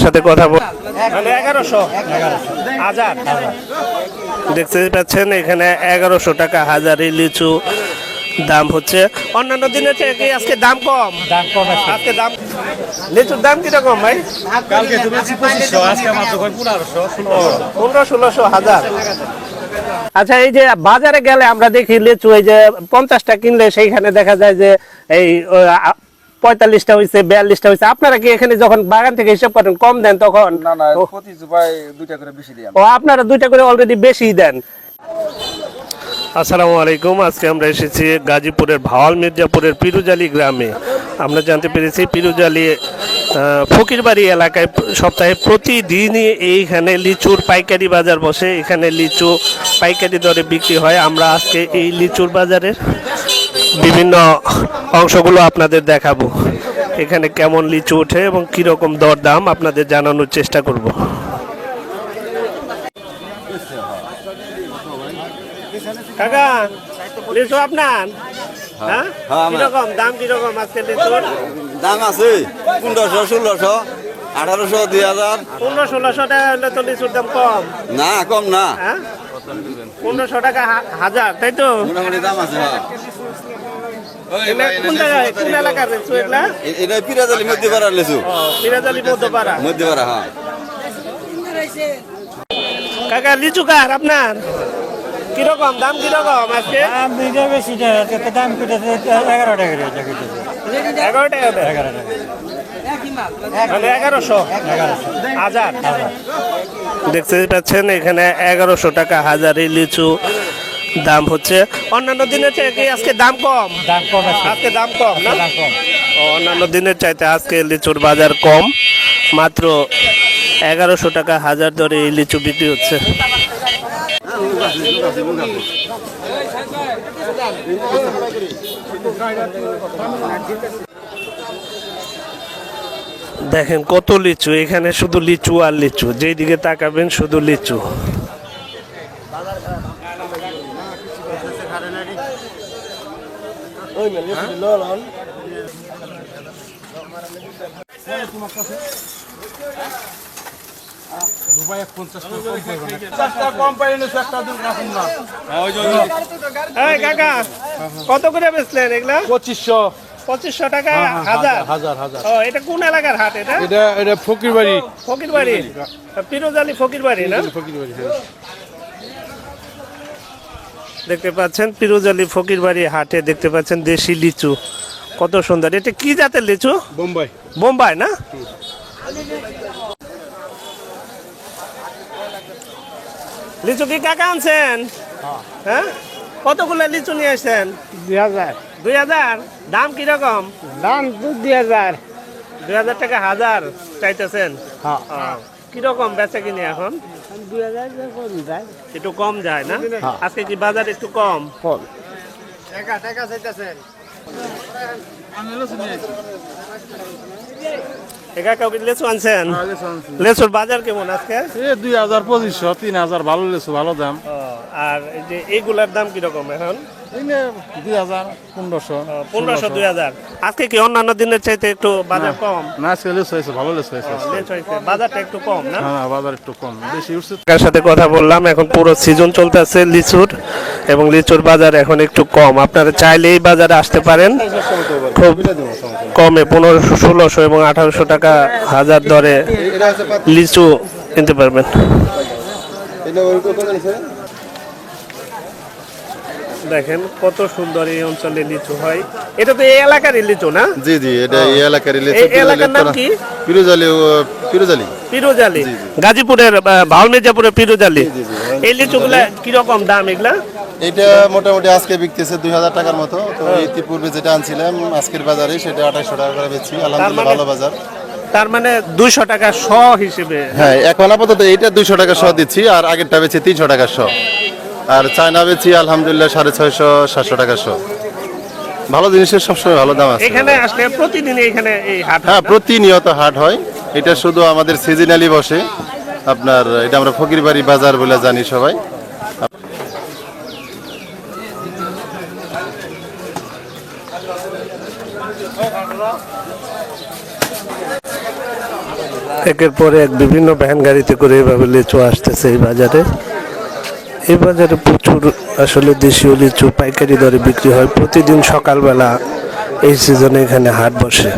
সাথে কথা বল 1100 দেখতে পাচ্ছেন এখানে 1100 টাকা হাজারি লিচু দাম হচ্ছে। অন্যান্য দিনের থেকে আজকে দাম কম আজকে দাম লিচুর দাম কিরকম ভাই? কালকে তো বেশি 2500, আজকে মাত্র 1500 1600 হাজার। আচ্ছা, এই যে বাজারে গেলে আমরা দেখি লিচু এই যে 50টা কিনলে সেইখানে দেখা যায় যে এই 45টা হয়েছে 42টা হয়েছে। আপনারা কি এখানে যখন বাগান থেকে হিসাব করেন কম দেন তখন? না প্রতি জুবাই 2টা করে বেশি দিই। ও আপনারা 2টা করে অলরেডি বেশি দেন। আসসালামু আলাইকুম। আজকে আমরা এসেছি গাজীপুরের ভাওয়াল মির্জাপুরের পিরুজালি গ্রামে। আমরা জানতে পেরেছি পিরুজালি ফকিরবাড়ি এলাকায় সপ্তাহে প্রতিদিনই এইখানে লিচুর পাইকারি বাজার বসে। এখানে লিচু পাইকারি দরে বিক্রি হয়। আমরা আজকে এই লিচুর বাজারের বিভিন্ন অংশগুলো আপনাদের দেখাবো। এখানে কেমন লিচু ওঠে এবং কীরকম দরদাম আপনাদের জানানোর চেষ্টা করব। কাকা, লিচু আপনার? হ্যাঁ, কিরকম দাম? কিরকম আজকে লিচুর দাম আছে 1500, 1600, 1800, 2000। 1500-1600 টাকা হলে তো লিচুর দাম কম না, কম না। হ্যাঁ, 1500 টাকা হাজার, তাই তো? মোটামুটি দাম আছে। কোন জায়গায়, কোন এলাকার লিচু এগুলা? এটা পিরাজালি মধ্যপাড়ার লিচু। পিরাজালি মধ্যপাড়া। হ্যাঁ। কাকা, লিচু কার আপনার? কিরকম দাম? কিরকম আজকে? দাম দুইটা বেশি, দাম কেটেছে 11 টাকা রেট কেটেছে। 11 টাকা দেয়? 11 টাকা মানে 1100 হাজার। দেখতে পাচ্ছেন এখানে 1100 টাকা হাজারি লিচু দাম হচ্ছে। অন্যান্য দিনের থেকে আজকে দাম কম আজকে দাম কম না? অন্যান্য দিনের চাইতে আজকে লিচুর বাজার কম। মাত্র 1100 টাকা হাজার দরে এই লিচু বিক্রি হচ্ছে। দেখেন কত লিচু এখানে, শুধু লিচু আর লিচু, যেদিকে তাকাবেন শুধু লিচু। কাকা, কত করে বেচলেন এগুলা? 2500 টাকা হাজার। ও, এটা কোন এলাকার হাট? এটা ফকিরবাড়ি। ফকিরবাড়ি, পিরোজালি ফকিরবাড়ি না? দেখতে পাচ্ছেন পিরোজালি ফকিরবাড়ি হাটে দেখতে পাচ্ছেন দেশি লিচু কত সুন্দর। এটা কি জাতের লিচু? বোম্বাই। বোম্বাই না? লিচু কি কাকা আনছেন? হ্যাঁ, কতগুলো লিচু নিয়ে আসছেন? 2000। 2000? দাম কিরকম? দাম তো 2000। 2000 টাকা হাজার চাইতেছেন? হ্যাঁ, কিরকম বেচা কিনে এখন? 2000 কম যায়। একটু কম যায় না? আজকে কি বাজার একটু কম? কম। টাকা চাইতেছেন। লিচু আনছেন? লিচুর বাজার কেমন আজকে? 2000, 2500, 3000 ভালো লেছো, ভালো দাম। আর এই যে এইগুলার দাম কিরকম এখন? 2000, 1500, 1500, 2000। আজকে কি অন্যান্য দিনের চাইতে একটু বাজার কম? না, আজকে লেছো হয়েছে, ভালো লেছো হয়েছে। লিচু হয়েছে, বাজারটা একটু কম না? হ্যাঁ, বাজার একটু কম, বেশি উঠছে। কার সাথে কথা বললাম, এখন পুরো সিজন চলতেছে লিচুর এবং লিচুর বাজার এখন একটু কম। আপনারা চাইলে এই বাজারে আসতে পারেন, খুব কমে 1500, 1600 এবং 1800 টাকা হাজার দরে লিচু কিনতে পারবেন। দেখেন কত সুন্দর এই অঞ্চলে লিচু হয়। এটা তো এই এলাকারই লিচু না? জি, এটা এই এলাকারই লিচু। এই এলাকার নাম কি? পিরোজালি, গাজীপুরের ভাওয়াল মির্জাপুরের পিরোজালি। এই লিচুগুলা কিরকম দাম এগুলা? এটা মোটামুটি আজকে বিকতেছে 2000 টাকার মতো। তো ইতিপূর্বে যেটা আনছিলাম আজকের বাজারে সেটা 2800 টাকা করে বেচছি। আলহামদুলিল্লাহ ভালো বাজার। তার মানে 200 টাকা শ হিসেবে? হ্যাঁ, এখন আপাতত এইটা 200 টাকা শ দিচ্ছি, আর আগেরটা বেচছি 300 টাকা শ। আর চায়না বেচি আলহামদুলিল্লাহ 650, 700 টাকা শ। ভালো জিনিসের সবসময় ভালো দাম আছে। এখানে আসলে প্রতিদিন এখানে এই হাট? হ্যাঁ, প্রতিনিয়ত হাট হয়। এটা শুধু আমাদের সিজনালি বসে। আপনার এটা আমরা ফকিরবাড়ি বাজার বলে জানি সবাই। একের পর এক বিভিন্ন ভ্যান গাড়িতে করে এভাবে লিচু আসতেছে এই বাজারে। এই বাজারে প্রচুর আসলে দেশীয় লিচু পাইকারি দরে বিক্রি হয়। প্রতিদিন সকালবেলা এই সিজনে এখানে হাট বসে।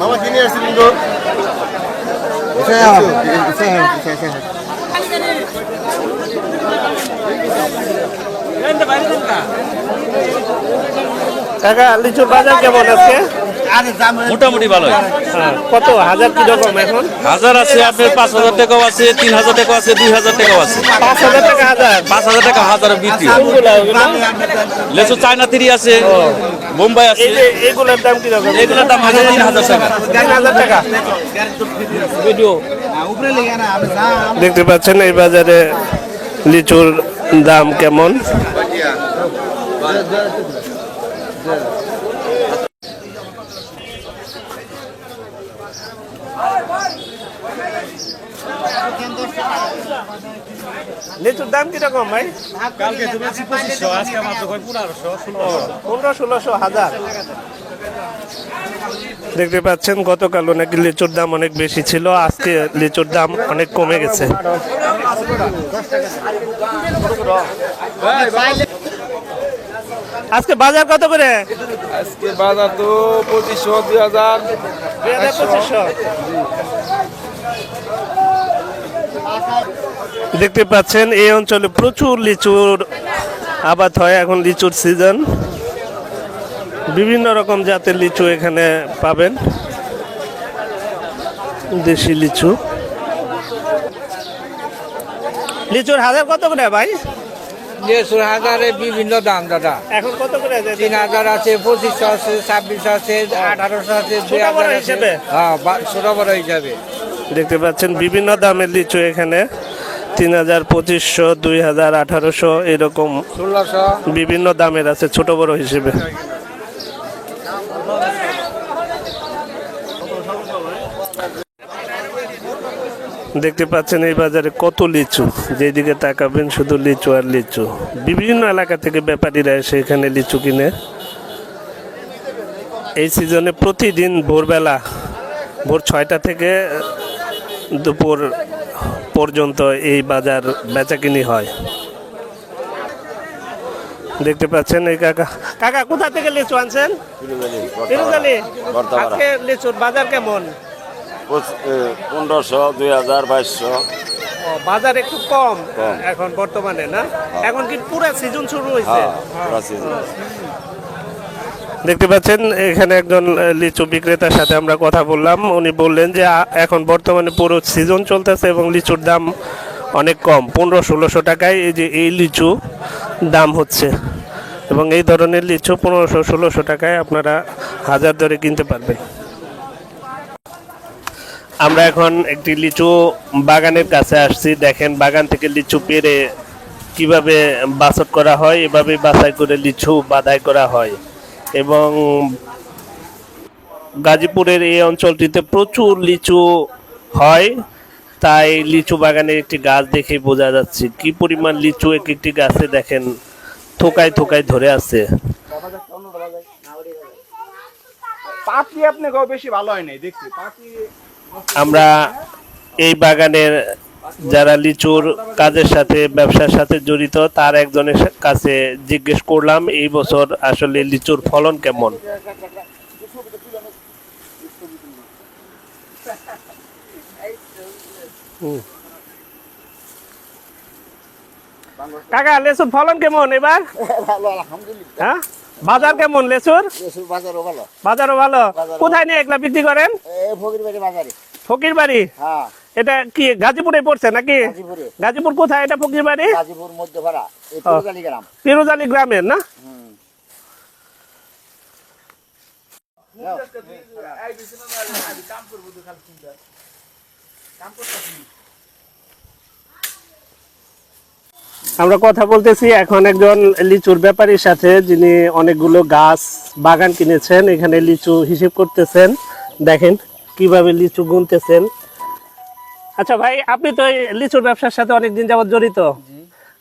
মামা কিনে আসছিলেন গো? কাকা লিচুর বাজার কেমন আজকে? মোটামুটি ভালো। কত হাজার কিরকম এখন? হাজার আছে আপনার 5,000 টাকাও আছে, 3,000 টাকাও আছে, 2,000 টাকাও আছে। 5,000 টাকা হাজার? 5,000 টাকা হাজারে বিক্রি। কোনগুলো ওগুলো? লেচু চায়না থ্রি আছে, বোম্বাই আছে। এগুলোর দাম কিরকম? এগুলোর দাম আছে 3,000 টাকা। 3,000 টাকা। দেখতে পাচ্ছেন এই বাজারে লিচুর দাম কেমন। লিচুর দাম কিরকম ভাই? কালকে তুমি 2500, আজকে মাত্র 1500, 1500-1600 হাজার। দেখতে পাচ্ছেন গতকালও নাকি লিচুর দাম অনেক বেশি ছিল, আজকে লিচুর দাম অনেক কমে গেছে। আজকে বাজার কত করে? আজকে বাজার তো 2500, 2000, 2500। দেখতে পাচ্ছেন এই অঞ্চলে প্রচুর লিচুর আবাদ হয়। এখন লিচুর সিজন, বিভিন্ন রকম জাতের লিচু এখানে পাবেন। দেশি লিচু। লিচুর হাজার কত করে ভাই? 1,500 বিভিন্ন দাম দাদা। এখন কত করে? 3,000 আছে, 2500 আছে, 2600 আছে, 1800 আছে, ছোট বড় 2000 আছে। হিসেবে? হ্যাঁ, ছোট বড় হিসাবে। দেখতে পাচ্ছেন বিভিন্ন দামের লিচু এখানে। 3,000, 2500, 2,000, 1800 এরকম 1600। বিভিন্ন দামের আছে ছোট বড় হিসেবে। দেখতে পাচ্ছেন এই বাজারে কত লিচু, যেদিকে তাকাবেন শুধু লিচু আর লিচু। বিভিন্ন এলাকা থেকে ব্যাপারীরা এসে এখানে লিচু কিনে। এই সিজনে প্রতিদিন ভোরবেলা ভোর 6টা থেকে দুপুর পর্যন্ত এই বাজার বেচাকিনি হয়। দেখতে পাচ্ছেন এই কাকা। কাকা কোথা থেকে লিচু আনছেন? তিরুজালি। আজকে লিচুর বাজার কেমন? 1500, 2000, 2200। বাজার একটু কম এখন বর্তমানে না? এখন কি পুরো সিজন শুরু হয়েছে? দেখতে পাচ্ছেন এখানে একজন লিচু বিক্রেতার সাথে আমরা কথা বললাম। উনি বললেন যে এখন বর্তমানে পুরো সিজন চলতেছে এবং লিচুর দাম অনেক কম, 1500-1600 টাকায় এই যে এই লিচু দাম হচ্ছে। এবং এই ধরনের লিচু 1500-1600 টাকায় আপনারা হাজার দরে কিনতে পারবেন। আমরা এখন একটি লিচু বাগানের কাছে আসছি। দেখেন বাগান থেকে লিচু পেড়ে কিভাবে বাছট করা হয়, এভাবে বাছাই করে লিচু বাছাই করা হয়। এবং গাজীপুরের এই অঞ্চলটিতে প্রচুর লিচু হয়, তাই লিচু বাগানের একটি গাছ দেখে বোঝা যাচ্ছে কি পরিমাণ লিচু এক একটি গাছে দেখেন থোকায় থোকায় ধরে আছে। পাতি আপনি বেশি ভালো হয় নাই দেখছি। পাতি আমরা এই বাগানের যারা লিচুর কাজের সাথে ব্যবসার সাথে জড়িত তার একজনের কাছে জিজ্ঞেস করলাম এই বছর আসলে লিচুর ফলন কেমন। কাকা লিচুর ফলন কেমন এবার? ভালো আলহামদুলিল্লাহ। হ্যাঁ, বাজার কেমন লিচুর? লেচুর বাজারও ভালো। বাজারও ভালো। কোথায় নিয়ে এগুলা বিক্রি করেন? এই ফকিরবাড়ি বাজারে। ফকিরবাড়ি? হ্যাঁ, এটা কি গাজীপুরে পড়ছে নাকি? গাজীপুরে। গাজীপুর কোথায় এটা ফকিরবাড়ি? গাজীপুর মধ্যপাড়া, এই পিরোজালি গ্রাম। পিরোজালি গ্রামের না? আমরা কথা বলতেছি এখন একজন লিচুর ব্যাপারীর সাথে, যিনি অনেকগুলো গাছ বাগান কিনেছেন, এখানে লিচু হিসেব করতেছেন। দেখেন কিভাবে লিচু গুনতেছেন। আচ্ছা ভাই, আপনি তো এই লিচুর ব্যবসার সাথে অনেকদিন যাবত জড়িত।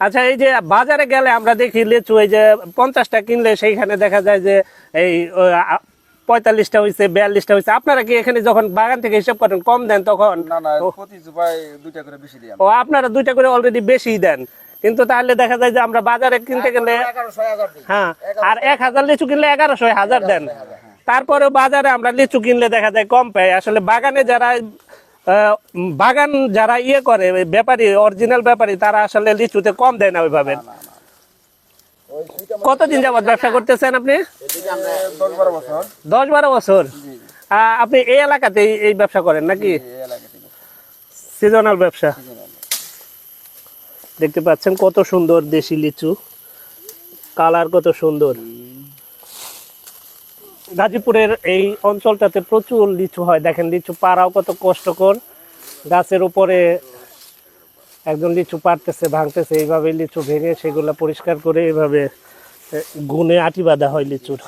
আচ্ছা, এই যে বাজারে গেলে আমরা দেখি লিচু এই যে 50টা কিনলে সেইখানে দেখা যায় যে এই 45টা হয়েছে, 42টা হয়েছে। আপনারা কি এখানে যখন বাগান থেকে হিসাব করেন কম দেন তখন? না না, প্রতি জুপায় 2টা করে বেশি দিই ও, আপনারা 2টা করে অলরেডি বেশি দেন, কিন্তু তাহলে দেখা যায় যে আমরা বাজারে কিনতে গেলে 11,000 দিই। হ্যাঁ, আর 1000 লিচু কিনলে 1100 দেন। তারপরে বাজারে আমরা লিচু কিনলে দেখা যায় কম পাই। আসলে বাগানে যারা বাগান যারা ইয়ে করে ব্যাপারী, অরিজিনাল ব্যাপারী, তারা আসলে লিচুতে কম দেয় না ওইভাবে। কতদিন যাবত ব্যবসা করতেছেন আপনি? 10-12 বছর। 10-12 বছর। আপনি এই এলাকাতে এই ব্যবসা করেন নাকি? সিজনাল ব্যবসা। দেখতে পাচ্ছেন কত সুন্দর দেশি লিচু, কালার কত সুন্দর। গাজীপুরের এই অঞ্চলটাতে প্রচুর লিচু হয়। দেখেন লিচু পাড়াও কত কষ্টকর। গাছের উপরে একজন লিচু পাড়তেছে, ভাঙতেছে, এইভাবে লিচু ভেঙে সেগুলো পরিষ্কার করে এইভাবে গুনে আটি বাঁধা হয় লিচুর।